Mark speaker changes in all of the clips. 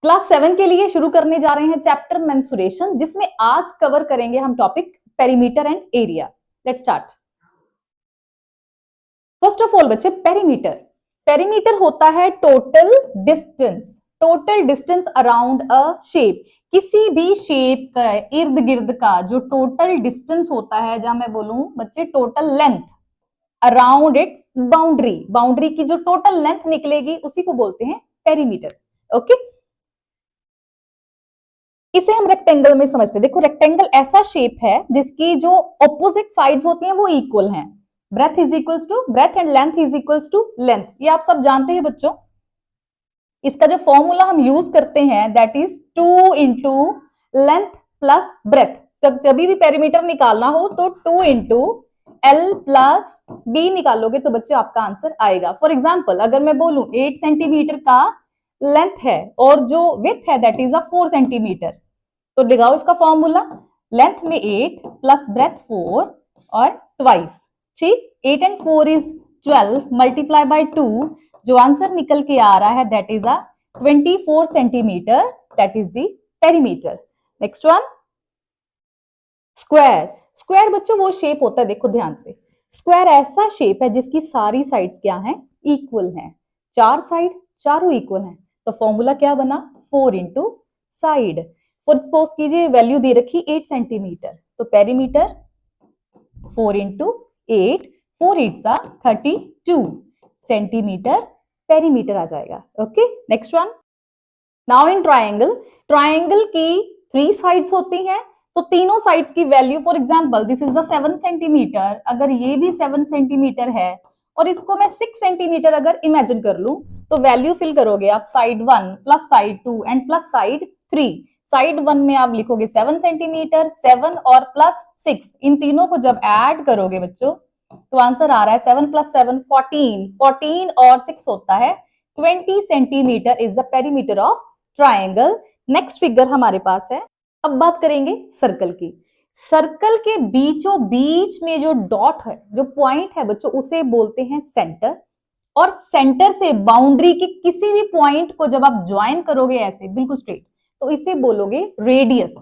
Speaker 1: Class 7 के लिए शुरू करने जा रहे हैं चैप्टर मेंसुरेशन, जिसमें आज कवर करेंगे हम topic perimeter and area. Let's start. First of all बच्चे, पेरीमीटर होता है टोटल डिस्टेंस अराउंड अ शेप। किसी भी शेप का इर्द गिर्द का जो टोटल डिस्टेंस होता है, जहां मैं बोलूं बच्चे total length around its boundary की जो टोटल लेंथ निकलेगी उसी को बोलते हैं पेरीमीटर। ओके, इसे हम रेक्टेंगल में समझते हैं। देखो, रेक्टेंगल ऐसा शेप है जिसकी जो ऑपोजिट साइड्स होती हैं वो इक्वल हैं। Breadth is equals to breadth and length is equals to length, ये आप सब जानते हैं बच्चों। इसका जो फॉर्मूला हम यूज करते हैं that is 2 into length plus breadth. जब भी पेरीमीटर निकालना हो तो 2 इंटू एल प्लस बी निकालोगे तो बच्चे आपका आंसर आएगा। फॉर एग्जाम्पल, अगर मैं बोलूं 8 सेंटीमीटर का लेंथ है और जो विथ है दैट इज 4 सेंटीमीटर, तो लगाओ इसका फॉर्मूला। लेंथ में 8 प्लस ब्रेथ 4 और ट्वाइस। ठीक, 8 एंड 4 इज 12 मल्टीप्लाई बाय 2, जो आंसर निकल के आ रहा है that is 24 centimetre, that is the perimeter. Next one, square बच्चों वो शेप होता है, देखो ध्यान से, स्क्वायर ऐसा शेप है जिसकी सारी साइड्स क्या हैं, इक्वल हैं। चार साइड चारों इक्वल हैं, तो फॉर्मूला क्या बना, 4 इंटू साइड। फॉर सपोज कीजिए वैल्यू दे रखी 8 सेंटीमीटर, तो पेरीमीटर 4 इंटू 8, 4 8 32 सेंटीमीटर पेरीमीटर आ जाएगा। Okay, next one. Now in triangle की 3 साइड्स होती हैं, तो तीनों साइड्स की value, for example this is 7 centimetre, अगर ये भी 7 सेंटीमीटर है और इसको मैं 6 सेंटीमीटर अगर इमेजिन कर लूं, तो वैल्यू फिल करोगे आप side 1 plus side 2 and plus side 3। Side 1 में आप लिखोगे 7 सेंटीमीटर, 7 और प्लस 6, इन तीनों को जब ऐड करोगे बच्चों तो आंसर आ रहा है 7 प्लस 7 14, 14 और 6 होता है 20 centimetre is the perimeter of triangle. Next figure हमारे पास है। अब बात करेंगे सर्कल की। सर्कल के बीचों बीच में जो डॉट है, जो पॉइंट है बच्चों, उसे बोलते हैं सेंटर। और सेंटर से बाउंड्री के किसी भी पॉइंट को जब आप ज्वाइन करोगे ऐसे बिल्कुल स्ट्रेट, तो इसे बोलोगे रेडियस।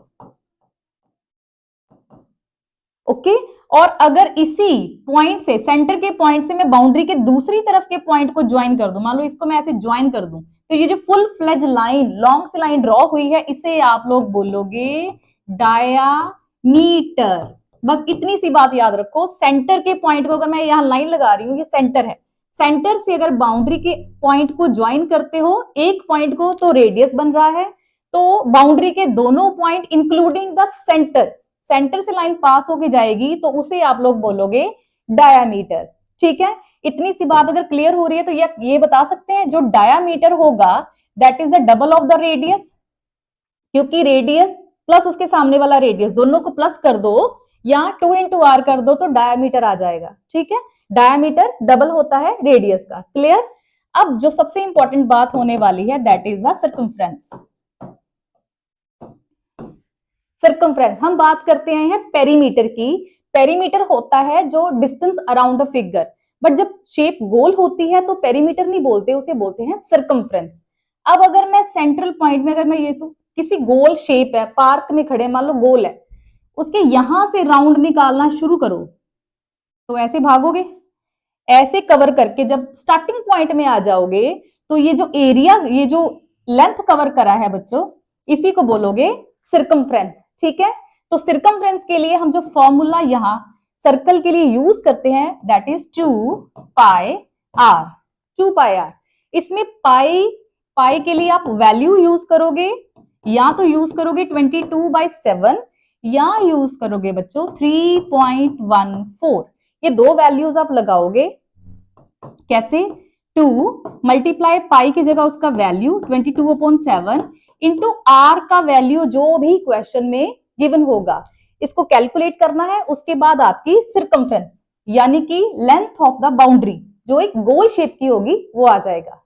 Speaker 1: ओके, और अगर इसी पॉइंट से, सेंटर के पॉइंट से मैं बाउंड्री के दूसरी तरफ के पॉइंट को ज्वाइन कर दूं, मान लो इसको मैं ऐसे ज्वाइन कर दूं, तो ये जो फुल फ्लेज लाइन, लॉन्ग सी लाइन ड्रॉ हुई है, इसे आप लोग बोलोगे डायामीटर। बस इतनी सी बात याद रखो, सेंटर के पॉइंट को अगर मैं यहां लाइन लगा रही हूं, ये सेंटर है, सेंटर से अगर बाउंड्री के पॉइंट को ज्वाइन करते हो एक पॉइंट को, तो रेडियस बन रहा है। तो बाउंड्री के दोनों point including the centre, centre से लाइन पास होके जाएगी तो उसे आप लोग बोलोगे डायामीटर। ठीक है, इतनी सी बात अगर क्लियर हो रही है तो ये बता सकते हैं जो डायामीटर होगा that is the double of the radius, क्योंकि रेडियस प्लस उसके सामने वाला रेडियस दोनों को प्लस कर दो या 2 इंटू आर कर दो तो डायामीटर आ जाएगा। ठीक है, डायामीटर डबल होता है रेडियस का। क्लियर। अब जो सबसे इंपॉर्टेंट बात होने वाली है that is the circumference. Circumference हम बात करते हैं पेरीमीटर की। पेरीमीटर होता है जो distance around a figure, but जब शेप गोल होती है तो पेरीमीटर नहीं बोलते, उसे बोलते हैं सर्कमफ्रेंस। अब अगर मैं सेंट्रल पॉइंट में, अगर मैं ये तो किसी गोल शेप है, पार्क में खड़े मान लो गोल है, उसके यहां से राउंड निकालना शुरू करो तो ऐसे भागोगे, ऐसे कवर करके जब स्टार्टिंग पॉइंट में आ जाओगे तो ये जो एरिया, ये जो लेंथ कवर करा है बच्चों, इसी को बोलोगे सर्कमफ्रेंस। ठीक है, तो सर्कमफ्रेंस के लिए हम जो फॉर्मूला यहां सर्कल के लिए यूज करते हैं that is 2 pi r. 2 pi r, इसमें पाई के लिए आप वैल्यू यूज करोगे, या तो यूज करोगे 22/7 या यूज करोगे बच्चों 3.14। ये दो वैल्यूज आप लगाओगे कैसे, 2 मल्टीप्लाई पाई की जगह उसका वैल्यू 22/7 इंटू आर का वैल्यू जो भी क्वेश्चन में गिवन होगा, इसको कैलकुलेट करना है। उसके बाद आपकी सर्कमफ्रेंस यानी कि लेंथ ऑफ द बाउंड्री जो एक गोल शेप की होगी वो आ जाएगा।